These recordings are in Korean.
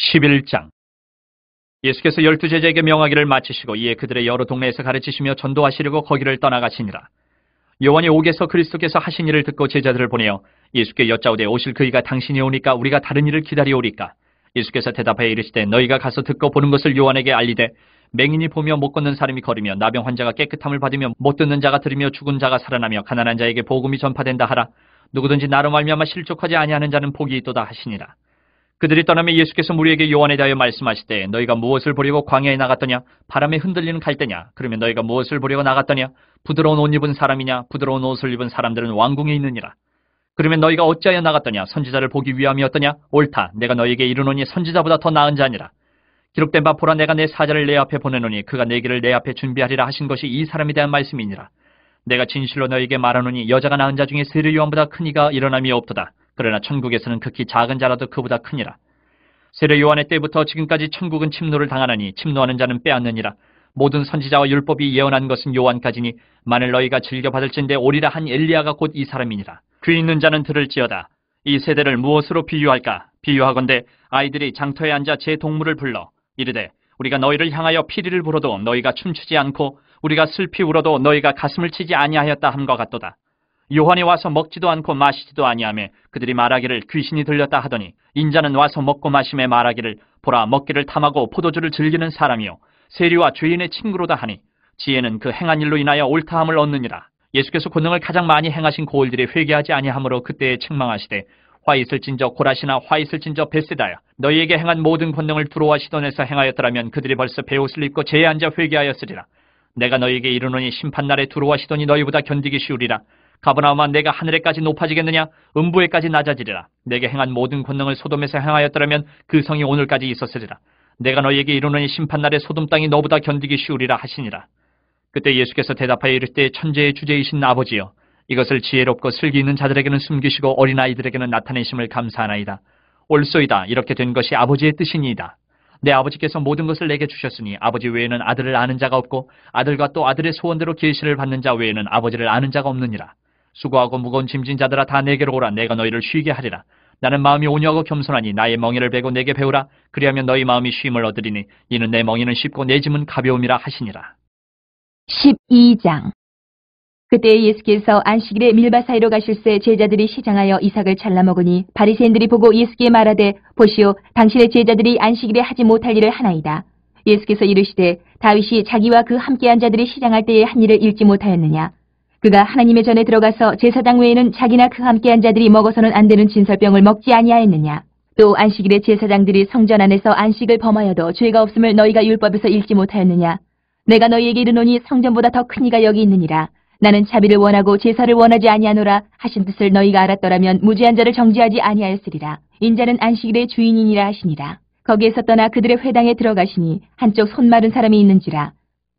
11장. 예수께서 12제자에게 명하기를 마치시고 이에 그들의 여러 동네에서 가르치시며 전도하시려고 거기를 떠나가시니라. 요한이 옥에서 그리스도께서 하신 일을 듣고 제자들을 보내어 예수께 여짜오되 오실 그이가 당신이 오니까 우리가 다른 일을 기다리오리까? 예수께서 대답하여 이르시되 너희가 가서 듣고 보는 것을 요한에게 알리되 맹인이 보며 못 걷는 사람이 걸으며 나병 환자가 깨끗함을 받으며 못 듣는 자가 들으며 죽은 자가 살아나며 가난한 자에게 복음이 전파된다 하라. 누구든지 나로 말미암아 실족하지 아니하는 자는 복이 있도다 하시니라. 그들이 떠나며 예수께서 무리에게 요한에 대하여 말씀하시되 너희가 무엇을 보려고 광야에 나갔더냐? 바람에 흔들리는 갈대냐? 그러면 너희가 무엇을 보려고 나갔더냐? 부드러운 옷 입은 사람이냐? 부드러운 옷을 입은 사람들은 왕궁에 있느니라. 그러면 너희가 어찌하여 나갔더냐? 선지자를 보기 위함이었더냐? 옳다. 내가 너희에게 이르노니 선지자보다 더 나은 자니라. 기록된 바 보라 내가 내 사자를 내 앞에 보내노니 그가 내 길을 내 앞에 준비하리라 하신 것이 이 사람에 대한 말씀이니라. 내가 진실로 너희에게 말하노니 여자가 낳은 자 중에 세례 요한보다 큰 이가 일어남이 없도다. 그러나 천국에서는 극히 작은 자라도 그보다 크니라. 세례 요한의 때부터 지금까지 천국은 침노를 당하나니 침노하는 자는 빼앗느니라. 모든 선지자와 율법이 예언한 것은 요한까지니 만일 너희가 즐겨받을진대 오리라 한 엘리야가 곧 이 사람이니라. 귀 있는 자는 들을지어다. 이 세대를 무엇으로 비유할까? 비유하건대 아이들이 장터에 앉아 제 동물을 불러 이르되 우리가 너희를 향하여 피리를 불어도 너희가 춤추지 않고 우리가 슬피 울어도 너희가 가슴을 치지 아니하였다 함과 같도다. 요한이 와서 먹지도 않고 마시지도 아니하며 그들이 말하기를 귀신이 들렸다 하더니 인자는 와서 먹고 마심에 말하기를 보라 먹기를 탐하고 포도주를 즐기는 사람이요 세리와 죄인의 친구로다 하니 지혜는 그 행한 일로 인하여 옳다함을 얻느니라. 예수께서 권능을 가장 많이 행하신 고을들이 회개하지 아니하므로 그때에 책망하시되 화 있을진저 고라시나 화 있을진저 베세다야 너희에게 행한 모든 권능을 두로와 시돈에서 행하였더라면 그들이 벌써 베옷을 입고 제에 앉아 회개하였으리라. 내가 너희에게 이르노니 심판날에 두로와 시돈이 너희보다 견디기 쉬우리라. 가버나움아 내가 하늘에까지 높아지겠느냐? 음부에까지 낮아지리라. 내게 행한 모든 권능을 소돔에서 행하였더라면 그 성이 오늘까지 있었으리라. 내가 너희에게 이르노니 심판날에 소돔 땅이 너보다 견디기 쉬우리라 하시니라. 그때 예수께서 대답하여 이르시되 천재의 주제이신 아버지여 이것을 지혜롭고 슬기 있는 자들에게는 숨기시고 어린아이들에게는 나타내심을 감사하나이다. 옳소이다. 이렇게 된 것이 아버지의 뜻이니이다. 내 아버지께서 모든 것을 내게 주셨으니 아버지 외에는 아들을 아는 자가 없고 아들과 또 아들의 소원대로 계시를 받는 자 외에는 아버지를 아는 자가 없느니라. 수고하고 무거운 짐진 자들아 다 내게로 오라. 내가 너희를 쉬게 하리라. 나는 마음이 온유하고 겸손하니 나의 멍에를 베고 내게 배우라. 그리하면 너희 마음이 쉼을 얻으리니 이는 내 멍에는 쉽고 내 짐은 가벼움이라 하시니라. 12장. 그때 예수께서 안식일에 밀밭 사이로 가실새 제자들이 시장하여 이삭을 잘라 먹으니 바리새인들이 보고 예수께 말하되 보시오 당신의 제자들이 안식일에 하지 못할 일을 하나이다. 예수께서 이르시되 다윗이 자기와 그 함께한 자들이 시장할 때에 한 일을 읽지 못하였느냐. 그가 하나님의 전에 들어가서 제사장 외에는 자기나 그 함께한 자들이 먹어서는 안 되는 진설병을 먹지 아니하였느냐. 또 안식일에 제사장들이 성전 안에서 안식을 범하여도 죄가 없음을 너희가 율법에서 읽지 못하였느냐. 내가 너희에게 이르노니 성전보다 더 큰 이가 여기 있느니라. 나는 자비를 원하고 제사를 원하지 아니하노라 하신 뜻을 너희가 알았더라면 무죄한 자를 정죄하지 아니하였으리라. 인자는 안식일의 주인이니라 하시니라. 거기에서 떠나 그들의 회당에 들어가시니 한쪽 손 마른 사람이 있는지라.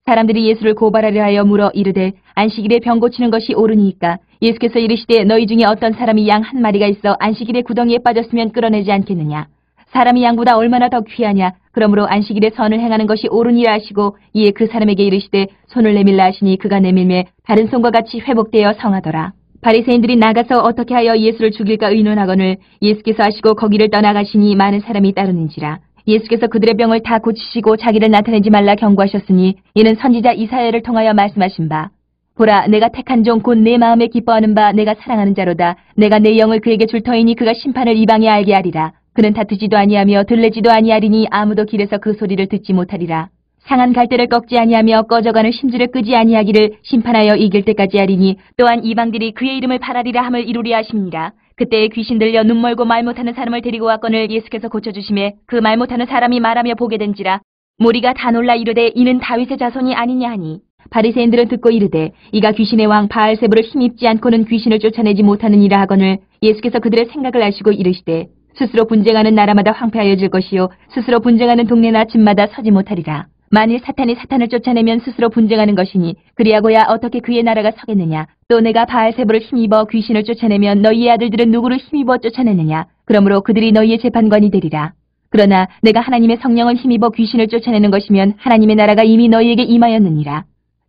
사람들이 예수를 고발하려 하여 물어 이르되 안식일에 병 고치는 것이 옳으니까. 예수께서 이르시되 너희 중에 어떤 사람이 양 한 마리가 있어 안식일에 구덩이에 빠졌으면 끌어내지 않겠느냐. 사람이 양보다 얼마나 더 귀하냐. 그러므로 안식일에 선을 행하는 것이 옳으니라 하시고 이에 그 사람에게 이르시되 손을 내밀라 하시니 그가 내밀매 다른 손과 같이 회복되어 성하더라. 바리새인들이 나가서 어떻게 하여 예수를 죽일까 의논하거늘 예수께서 하시고 거기를 떠나가시니 많은 사람이 따르는지라. 예수께서 그들의 병을 다 고치시고 자기를 나타내지 말라 경고하셨으니 이는 선지자 이사야를 통하여 말씀하신 바 보라 내가 택한 종 곧 내 마음에 기뻐하는 바 내가 사랑하는 자로다. 내가 내 영을 그에게 줄 터이니 그가 심판을 이방에 알게 하리라. 그는 다투지도 아니하며 들레지도 아니하리니 아무도 길에서 그 소리를 듣지 못하리라. 상한 갈대를 꺾지 아니하며 꺼져가는 심지를 끄지 아니하기를 심판하여 이길 때까지 하리니 또한 이방들이 그의 이름을 바라리라 함을 이루리 하십니다. 그때에 귀신 들려 눈 멀고 말 못하는 사람을 데리고 왔거늘 예수께서 고쳐주심에 그 말 못하는 사람이 말하며 보게 된지라. 무리가 다 놀라 이르되 이는 다윗의 자손이 아니냐 하니 바리새인들은 듣고 이르되 이가 귀신의 왕 바알세불을 힘입지 않고는 귀신을 쫓아내지 못하느니라 하거늘 예수께서 그들의 생각을 아시고 이르시되 스스로 분쟁하는 나라마다 황폐하여질 것이요 스스로 분쟁하는 동네나 집마다 서지 못하리라. 만일 사탄이 사탄을 쫓아내면 스스로 분쟁하는 것이니 그리하고야 어떻게 그의 나라가 서겠느냐. 또 내가 바알세불을 힘입어 귀신을 쫓아내면 너희의 아들들은 누구를 힘입어 쫓아내느냐. 그러므로 그들이 너희의 재판관이 되리라. 그러나 내가 하나님의 성령을 힘입어 귀신을 쫓아내는 것이면 하나님의 나라가 이미 너희에게 임하였느니라.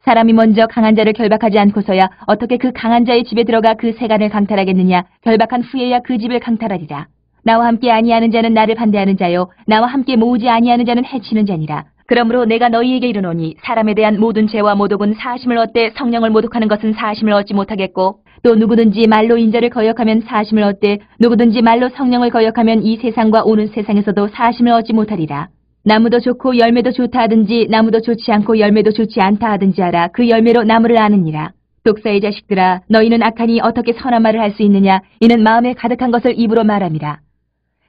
사람이 먼저 강한 자를 결박하지 않고서야 어떻게 그 강한 자의 집에 들어가 그 세간을 강탈하겠느냐. 결박한 후에야 그 집을 강탈하리라. 나와 함께 아니하는 자는 나를 반대하는 자요 나와 함께 모으지 아니하는 자는 해치는 자니라. 그러므로 내가 너희에게 이르노니 사람에 대한 모든 죄와 모독은 사심을 얻되 성령을 모독하는 것은 사심을 얻지 못하겠고 또 누구든지 말로 인자를 거역하면 사심을 얻되 누구든지 말로 성령을 거역하면 이 세상과 오는 세상에서도 사심을 얻지 못하리라. 나무도 좋고 열매도 좋다 하든지 나무도 좋지 않고 열매도 좋지 않다 하든지 하라. 그 열매로 나무를 아느니라. 독사의 자식들아, 너희는 악하니 어떻게 선한 말을 할 수 있느냐? 이는 마음에 가득한 것을 입으로 말함이라.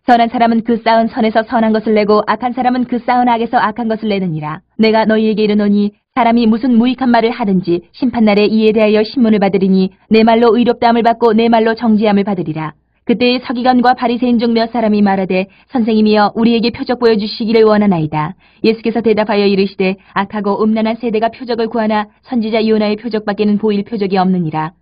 선한 사람은 그 쌓은 선에서 선한 것을 내고 악한 사람은 그 쌓은 악에서 악한 것을 내느니라. 내가 너희에게 이르노니 사람이 무슨 무익한 말을 하든지 심판날에 이에 대하여 신문을 받으리니 내 말로 의롭다함을 받고 내 말로 정죄함을 받으리라. 그때의 서기관과 바리새인 중 몇 사람이 말하되 선생님이여 우리에게 표적 보여주시기를 원하나이다. 예수께서 대답하여 이르시되 악하고 음란한 세대가 표적을 구하나 선지자 요나의 표적밖에는 보일 표적이 없느니라.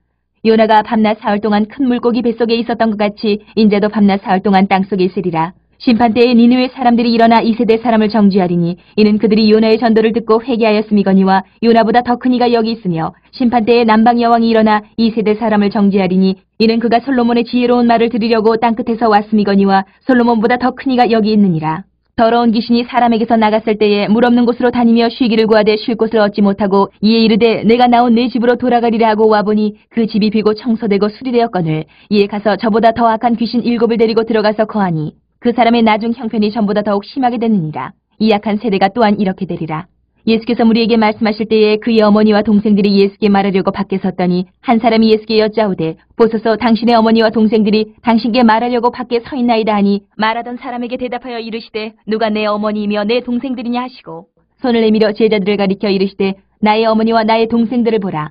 요나가 밤낮 사흘 동안 큰 물고기 뱃속에 있었던 것 같이 인자도 밤낮 사흘 동안 땅속에 있으리라. 심판때에 니느웨 사람들이 일어나 이 세대 사람을 정죄하리니 이는 그들이 요나의 전도를 듣고 회개하였음이거니와 요나보다 더 큰 이가 여기 있으며 심판때에 남방 여왕이 일어나 이 세대 사람을 정죄하리니 이는 그가 솔로몬의 지혜로운 말을 들으려고 땅끝에서 왔음이거니와 솔로몬보다 더 큰 이가 여기 있느니라. 더러운 귀신이 사람에게서 나갔을 때에 물 없는 곳으로 다니며 쉬기를 구하되 쉴 곳을 얻지 못하고 이에 이르되 내가 나온 내 집으로 돌아가리라 하고 와보니 그 집이 비고 청소되고 수리되었거늘 이에 가서 저보다 더 악한 귀신 7을 데리고 들어가서 거하니 그 사람의 나중 형편이 전보다 더욱 심하게 되느니라. 이 악한 세대가 또한 이렇게 되리라. 예수께서 무리에게 말씀하실 때에 그의 어머니와 동생들이 예수께 말하려고 밖에 섰더니 한 사람이 예수께 여짜오되 보소서 당신의 어머니와 동생들이 당신께 말하려고 밖에 서 있나이다 하니 말하던 사람에게 대답하여 이르시되 누가 내 어머니이며 내 동생들이냐 하시고 손을 내밀어 제자들을 가리켜 이르시되 나의 어머니와 나의 동생들을 보라.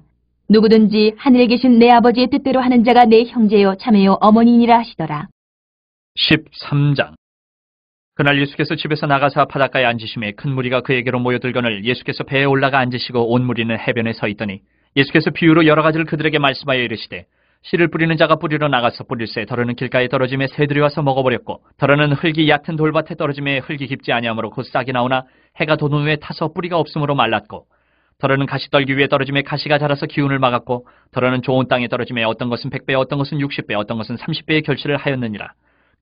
누구든지 하늘에 계신 내 아버지의 뜻대로 하는 자가 내 형제요 자매요 어머니니라 하시더라. 13장. 그날 예수께서 집에서 나가사 바닷가에 앉으심에 큰 무리가 그에게로 모여들거늘 예수께서 배에 올라가 앉으시고 온 무리는 해변에 서 있더니 예수께서 비유로 여러 가지를 그들에게 말씀하여 이르시되 씨를 뿌리는 자가 뿌리러 나가서 뿌릴새 더러는 길가에 떨어짐에 새들이 와서 먹어버렸고 더러는 흙이 얕은 돌밭에 떨어짐에 흙이 깊지 아니하므로 곧 싹이 나오나 해가 돋은 후에 타서 뿌리가 없으므로 말랐고 더러는 가시떨기 위에 떨어짐에 가시가 자라서 기운을 막았고 더러는 좋은 땅에 떨어짐에 어떤 것은 100배 어떤 것은 60배 어떤 것은 30배의 결실을 하였느니라.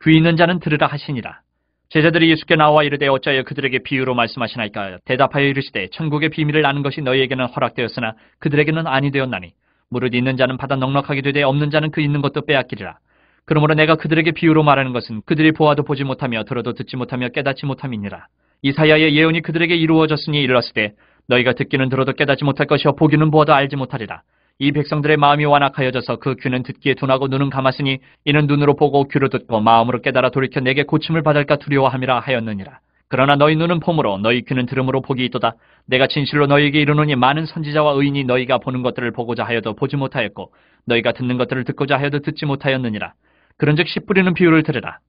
귀 있는 자는 들으라 하시니라. 제자들이 예수께 나와 이르되 어찌하여 그들에게 비유로 말씀하시나이까? 대답하여 이르시되 천국의 비밀을 아는 것이 너희에게는 허락되었으나 그들에게는 아니 되었나니 무릇 있는 자는 받아 넉넉하게 되되 없는 자는 그 있는 것도 빼앗기리라. 그러므로 내가 그들에게 비유로 말하는 것은 그들이 보아도 보지 못하며 들어도 듣지 못하며 깨닫지 못함이니라. 이사야의 예언이 그들에게 이루어졌으니 일렀으되 너희가 듣기는 들어도 깨닫지 못할 것이요 보기는 보아도 알지 못하리라. 이 백성들의 마음이 완악하여져서 그 귀는 듣기에 둔하고 눈은 감았으니 이는 눈으로 보고 귀로 듣고 마음으로 깨달아 돌이켜 내게 고침을 받을까 두려워함이라 하였느니라. 그러나 너희 눈은 봄으로 너희 귀는 들음으로 복이 있도다. 내가 진실로 너희에게 이르노니 많은 선지자와 의인이 너희가 보는 것들을 보고자 하여도 보지 못하였고 너희가 듣는 것들을 듣고자 하여도 듣지 못하였느니라. 그런즉 씨 뿌리는 비유를 들으라.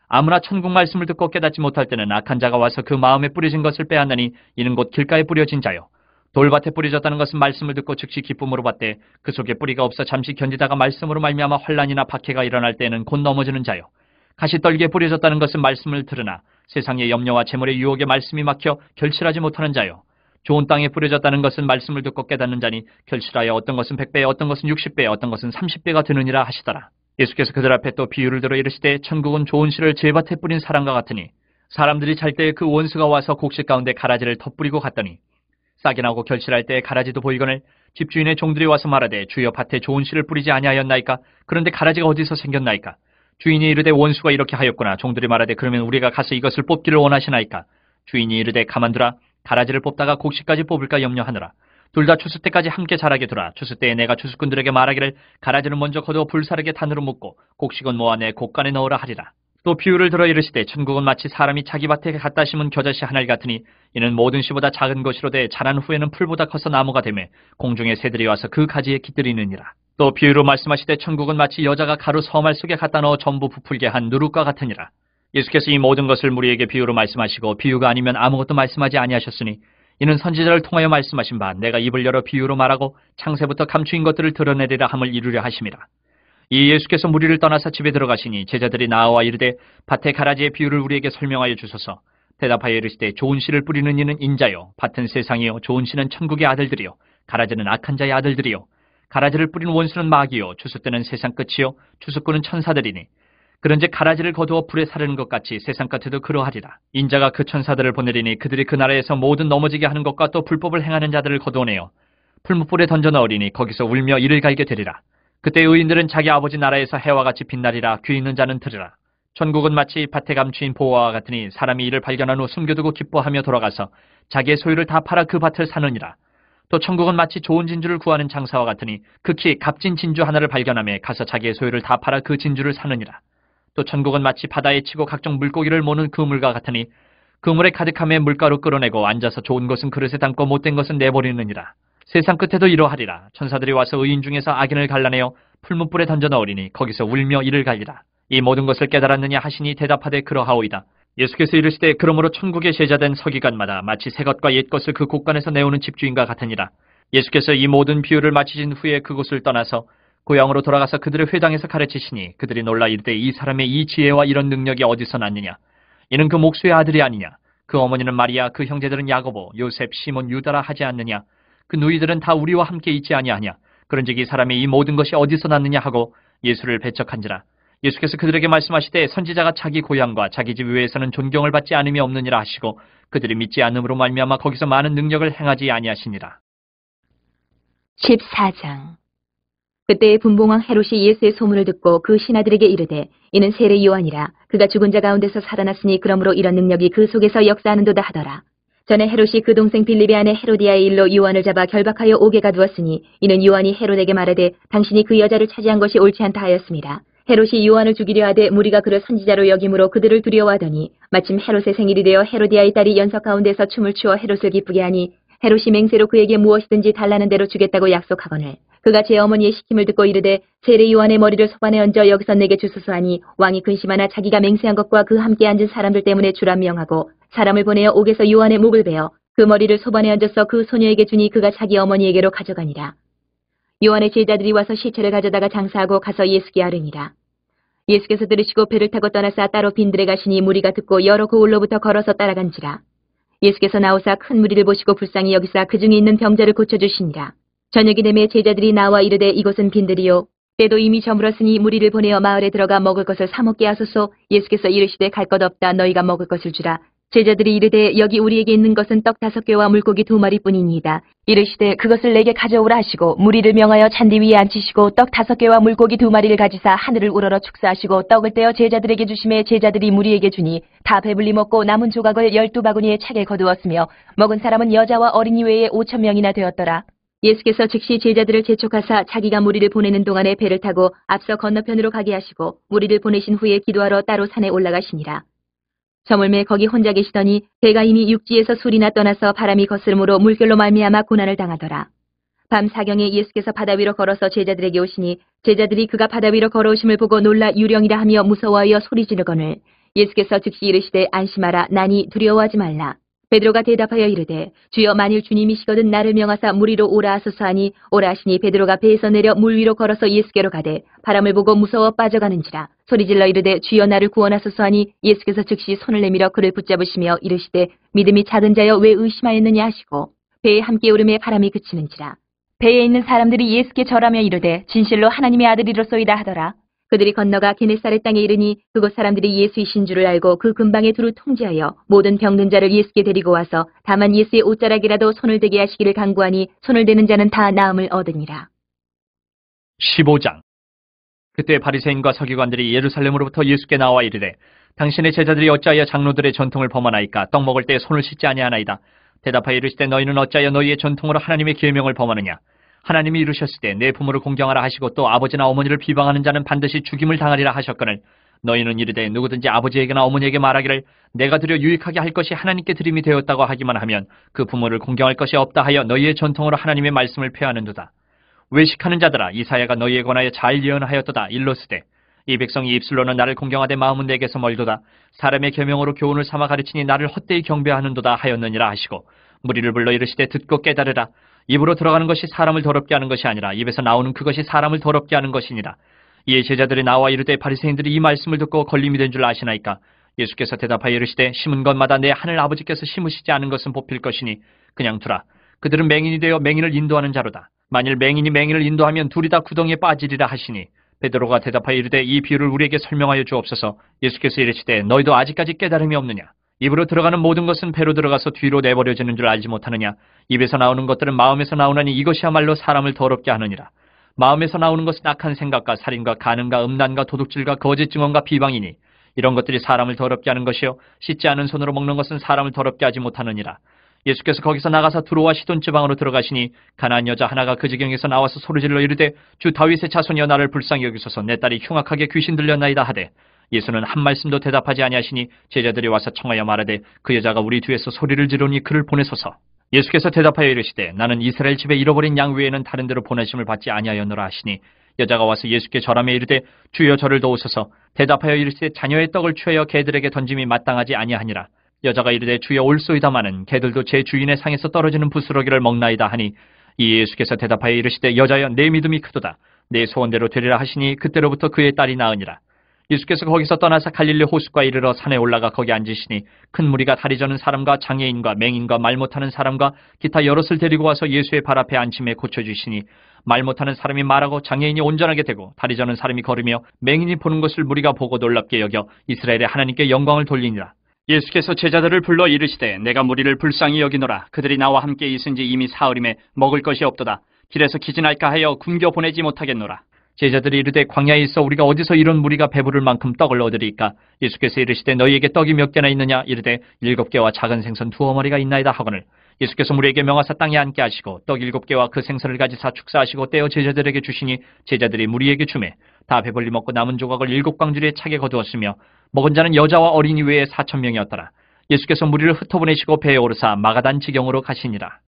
아무나 천국 말씀을 듣고 깨닫지 못할 때는 악한 자가 와서 그 마음에 뿌려진 것을 빼앗느니 이는 곧 길가에 뿌려진 자요. 돌밭에 뿌려졌다는 것은 말씀을 듣고 즉시 기쁨으로 받되 그 속에 뿌리가 없어 잠시 견디다가 말씀으로 말미암아 환난이나 박해가 일어날 때에는 곧 넘어지는 자요. 가시떨기에 뿌려졌다는 것은 말씀을 들으나 세상의 염려와 재물의 유혹에 말씀이 막혀 결실하지 못하는 자요. 좋은 땅에 뿌려졌다는 것은 말씀을 듣고 깨닫는 자니 결실하여 어떤 것은 100배 어떤 것은 60배 어떤 것은 30배가 되느니라 하시더라. 예수께서 그들 앞에 또 비유를 들어 이르시되 천국은 좋은 씨를 제밭에 뿌린 사람과 같으니 사람들이 잘 때에 그 원수가 와서 곡식 가운데 가라지를 덧뿌리고 갔더니 싹이 나고 결실할 때에 가라지도 보이거늘 집주인의 종들이 와서 말하되 주여 밭에 좋은 씨를 뿌리지 아니하였나이까? 그런데 가라지가 어디서 생겼나이까? 주인이 이르되 원수가 이렇게 하였구나. 종들이 말하되 그러면 우리가 가서 이것을 뽑기를 원하시나이까? 주인이 이르되 가만두라. 가라지를 뽑다가 곡식까지 뽑을까 염려하느라. 둘 다 추수 때까지 함께 자라게 두라. 추수 때에 내가 추수꾼들에게 말하기를 가라지는 먼저 거두어 불사르게 단으로 묶고 곡식은 모아 내 곡간에 넣으라 하리라. 또 비유를 들어 이르시되 천국은 마치 사람이 자기 밭에 갖다 심은 겨자씨 하나를 같으니 이는 모든 씨보다 작은 것이로되 자란 후에는 풀보다 커서 나무가 되매 공중의 새들이 와서 그 가지에 깃들이느니라. 또 비유로 말씀하시되 천국은 마치 여자가 가루 서말 속에 갖다 넣어 전부 부풀게 한 누룩과 같으니라. 예수께서 이 모든 것을 무리에게 비유로 말씀하시고 비유가 아니면 아무것도 말씀하지 아니하셨으니 이는 선지자를 통하여 말씀하신 바 내가 입을 열어 비유로 말하고 창세부터 감추인 것들을 드러내리라 함을 이루려 하심이라. 이 예수께서 무리를 떠나서 집에 들어가시니 제자들이 나와 이르되 밭의 가라지의 비유를 우리에게 설명하여 주소서. 대답하여 이르시되 좋은 씨를 뿌리는 이는 인자요 밭은 세상이요 좋은 씨는 천국의 아들들이요 가라지는 악한 자의 아들들이요 가라지를 뿌린 원수는 마귀요 추수 때는 세상 끝이요 추수꾼은 천사들이니 그런즉 가라지를 거두어 불에 사르는 것 같이 세상 끝에도 그러하리라. 인자가 그 천사들을 보내리니 그들이 그 나라에서 모든 넘어지게 하는 것과 또 불법을 행하는 자들을 거두어내어 풀무불에 던져 넣으리니 거기서 울며 이를 갈게 되리라. 그때 의인들은 자기 아버지 나라에서 해와 같이 빛나리라. 귀 있는 자는 들으라. 천국은 마치 밭에 감추인 보화와 같으니 사람이 이를 발견한 후 숨겨두고 기뻐하며 돌아가서 자기의 소유를 다 팔아 그 밭을 사느니라. 또 천국은 마치 좋은 진주를 구하는 장사와 같으니 극히 값진 진주 하나를 발견하며 가서 자기의 소유를 다 팔아 그 진주를 사느니라. 또 천국은 마치 바다에 치고 각종 물고기를 모는 그물과 같으니 그물에 가득함에 물가로 끌어내고 앉아서 좋은 것은 그릇에 담고 못된 것은 내버리느니라. 세상 끝에도 이러하리라. 천사들이 와서 의인 중에서 악인을 갈라내어 풀무불에 던져 넣으리니 거기서 울며 이를 갈리라. 이 모든 것을 깨달았느냐 하시니 대답하되 그러하오이다. 예수께서 이르시되 그러므로 천국의 제자된 서기관마다 마치 새 것과 옛 것을 그 곳간에서 내오는 집주인과 같으니라. 예수께서 이 모든 비유를 마치신 후에 그곳을 떠나서 고향으로 돌아가서 그들의 회당에서 가르치시니 그들이 놀라 이르되 이 사람의 이 지혜와 이런 능력이 어디서 났느냐. 이는 그 목수의 아들이 아니냐. 그 어머니는 마리아, 그 형제들은 야고보, 요셉, 시몬, 유다라 하지 않느냐. 그 누이들은 다 우리와 함께 있지 아니하냐. 그런즉 이 사람의 이 모든 것이 어디서 났느냐 하고 예수를 배척한지라. 예수께서 그들에게 말씀하시되 선지자가 자기 고향과 자기 집 외에서는 존경을 받지 않음이 없느니라 하시고 그들이 믿지 않음으로 말미암아 거기서 많은 능력을 행하지 아니하시니라. 14장. 그때 분봉왕 헤롯이 예수의 소문을 듣고 그 신하들에게 이르되 이는 세례 요한이라. 그가 죽은 자 가운데서 살아났으니 그러므로 이런 능력이 그 속에서 역사하는도다 하더라. 전에 헤롯이 그 동생 빌립의 아내 헤로디아의 일로 요한을 잡아 결박하여 옥에 가두었으니 이는 요한이 헤롯에게 말하되 당신이 그 여자를 차지한 것이 옳지 않다 하였습니다. 헤롯이 요한을 죽이려 하되 무리가 그를 선지자로 여김으로 그들을 두려워하더니 마침 헤롯의 생일이 되어 헤로디아의 딸이 연석 가운데서 춤을 추어 헤롯을 기쁘게 하니 헤롯이 맹세로 그에게 무엇이든지 달라는 대로 주겠다고 약속하거늘 그가 제 어머니의 시킴을 듣고 이르되 세례 요한의 머리를 소반에 얹어 여기서 내게 주소서 하니 왕이 근심하나 자기가 맹세한 것과 그 함께 앉은 사람들 때문에 주라 명하고 사람을 보내어 옥에서 요한의 목을 베어 그 머리를 소반에 얹어서 그 소녀에게 주니 그가 자기 어머니에게로 가져가니라. 요한의 제자들이 와서 시체를 가져다가 장사하고 가서 예수께 아뢰니라. 예수께서 들으시고 배를 타고 떠나사 따로 빈들에 가시니 무리가 듣고 여러 고을로부터 걸어서 따라간지라. 예수께서 나오사 큰 무리를 보시고 불쌍히 여기사 그 중에 있는 병자를 고쳐주시니라. 저녁이 되매 제자들이 나와 이르되 이곳은 빈들이요 때도 이미 저물었으니 무리를 보내어 마을에 들어가 먹을 것을 사 먹게 하소서. 예수께서 이르시되 갈 것 없다. 너희가 먹을 것을 주라. 제자들이 이르되 여기 우리에게 있는 것은 떡 5개와 물고기 2마리뿐이니이다. 이르시되 그것을 내게 가져오라 하시고 무리를 명하여 잔디 위에 앉히시고 떡 5개와 물고기 2마리를 가지사 하늘을 우러러 축사하시고 떡을 떼어 제자들에게 주심에 제자들이 무리에게 주니 다 배불리 먹고 남은 조각을 12바구니에 차게 거두었으며 먹은 사람은 여자와 어린이 외에 5,000명이나 되었더라. 예수께서 즉시 제자들을 재촉하사 자기가 무리를 보내는 동안에 배를 타고 앞서 건너편으로 가게 하시고 무리를 보내신 후에 기도하러 따로 산에 올라가시니라. 저물매 거기 혼자 계시더니 배가 이미 육지에서 술이나 떠나서 바람이 거스름으로 물결로 말미암아 고난을 당하더라. 밤 사경에 예수께서 바다 위로 걸어서 제자들에게 오시니 제자들이 그가 바다 위로 걸어오심을 보고 놀라 유령이라 하며 무서워하여 소리 지르거늘 예수께서 즉시 이르시되 안심하라. 나니 두려워하지 말라. 베드로가 대답하여 이르되 주여 만일 주님이시거든 나를 명하사 물 위로 오라 하소서 하니 오라 하시니 베드로가 배에서 내려 물 위로 걸어서 예수께로 가되 바람을 보고 무서워 빠져가는지라. 소리질러 이르되 주여 나를 구원하소서 하니 예수께서 즉시 손을 내밀어 그를 붙잡으시며 이르시되 믿음이 작은 자여 왜 의심하였느냐 하시고 배에 함께 오름에 바람이 그치는지라. 배에 있는 사람들이 예수께 절하며 이르되 진실로 하나님의 아들이로소이다 하더라. 그들이 건너가 게네사렛 땅에 이르니 그곳 사람들이 예수이신 줄을 알고 그 근방에 두루 통제하여 모든 병든 자를 예수께 데리고 와서 다만 예수의 옷자락이라도 손을 대게 하시기를 간구하니 손을 대는 자는 다 나음을 얻으니라. 15장. 그때 바리새인과 서기관들이 예루살렘으로부터 예수께 나와 이르되 당신의 제자들이 어찌하여 장로들의 전통을 범하나이까. 떡 먹을 때 손을 씻지 아니하나이다. 대답하여 이르시되 너희는 어찌하여 너희의 전통으로 하나님의 계명을 범하느냐. 하나님이 이르셨을 때 내 부모를 공경하라 하시고 또 아버지나 어머니를 비방하는 자는 반드시 죽임을 당하리라 하셨거늘 너희는 이르되 누구든지 아버지에게나 어머니에게 말하기를 내가 드려 유익하게 할 것이 하나님께 드림이 되었다고 하기만 하면 그 부모를 공경할 것이 없다 하여 너희의 전통으로 하나님의 말씀을 폐하는도다. 외식하는 자들아 이사야가 너희에 관하여 잘 예언하였도다. 일러스되 이 백성이 입술로는 나를 공경하되 마음은 내게서 멀도다. 사람의 계명으로 교훈을 삼아 가르치니 나를 헛되이 경배하는도다 하였느니라 하시고 무리를 불러 이르시되 듣고 깨달으라. 입으로 들어가는 것이 사람을 더럽게 하는 것이 아니라 입에서 나오는 그것이 사람을 더럽게 하는 것이니라. 이에 제자들이 나와 이르되 바리새인들이 이 말씀을 듣고 걸림이 된 줄 아시나이까. 예수께서 대답하여 이르시되 심은 것마다 내 하늘 아버지께서 심으시지 않은 것은 뽑힐 것이니 그냥 두라. 그들은 맹인이 되어 맹인을 인도하는 자로다. 만일 맹인이 맹인을 인도하면 둘이 다 구덩이에 빠지리라 하시니 베드로가 대답하여 이르되 이 비유를 우리에게 설명하여 주옵소서. 예수께서 이르시되 너희도 아직까지 깨달음이 없느냐? 입으로 들어가는 모든 것은 배로 들어가서 뒤로 내버려지는 줄 알지 못하느냐? 입에서 나오는 것들은 마음에서 나오나니 이것이야말로 사람을 더럽게 하느니라. 마음에서 나오는 것은 악한 생각과 살인과 간음과 음란과 도둑질과 거짓 증언과 비방이니 이런 것들이 사람을 더럽게 하는 것이요 씻지 않은 손으로 먹는 것은 사람을 더럽게 하지 못하느니라. 예수께서 거기서 나가서 두로와 시돈 지방으로 들어가시니 가나안 여자 하나가 그 지경에서 나와서 소리질러 이르되 주 다윗의 자손이여 나를 불쌍히 여기소서. 내 딸이 흉악하게 귀신 들렸나이다 하되 예수는 한 말씀도 대답하지 아니하시니 제자들이 와서 청하여 말하되 그 여자가 우리 뒤에서 소리를 지르니 그를 보내소서. 예수께서 대답하여 이르시되 나는 이스라엘 집에 잃어버린 양 외에는 다른 데로 보내심을 받지 아니하였노라 하시니 여자가 와서 예수께 절하며 이르되 주여 저를 도우소서. 대답하여 이르시되 자녀의 떡을 취하여 개들에게 던짐이 마땅하지 아니하니라. 여자가 이르되 주여 올소이다마는 개들도 제 주인의 상에서 떨어지는 부스러기를 먹나이다 하니 이 예수께서 대답하여 이르시되 여자여 내 믿음이 크도다. 내 소원대로 되리라 하시니 그때로부터 그의 딸이 나으니라. 예수께서 거기서 떠나서 갈릴리 호숫가에 이르러 산에 올라가 거기 앉으시니 큰 무리가 다리 저는 사람과 장애인과 맹인과 말 못하는 사람과 기타 여럿을 데리고 와서 예수의 발 앞에 앉힘에 고쳐주시니 말 못하는 사람이 말하고 장애인이 온전하게 되고 다리 저는 사람이 걸으며 맹인이 보는 것을 무리가 보고 놀랍게 여겨 이스라엘의 하나님께 영광을 돌리니라. 예수께서 제자들을 불러 이르시되 내가 무리를 불쌍히 여기노라. 그들이 나와 함께 있은 지 이미 사흘임에 먹을 것이 없도다. 길에서 기진할까 하여 굶겨 보내지 못하겠노라. 제자들이 이르되 광야에 있어 우리가 어디서 이런 무리가 배부를 만큼 떡을 얻으리이까? 예수께서 이르시되 너희에게 떡이 몇 개나 있느냐? 이르되 7개와 작은 생선 2어머니가 있나이다 하거늘 예수께서 무리에게 명하사 땅에 앉게 하시고 떡 7개와 그 생선을 가지사 축사하시고 떼어 제자들에게 주시니 제자들이 무리에게 주매 다 배불리 먹고 남은 조각을 7광주리에 차게 거두었으며 먹은 자는 여자와 어린이 외에 4,000명이었더라. 예수께서 무리를 흩어보내시고 배에 오르사 마가단 지경으로 가시니라.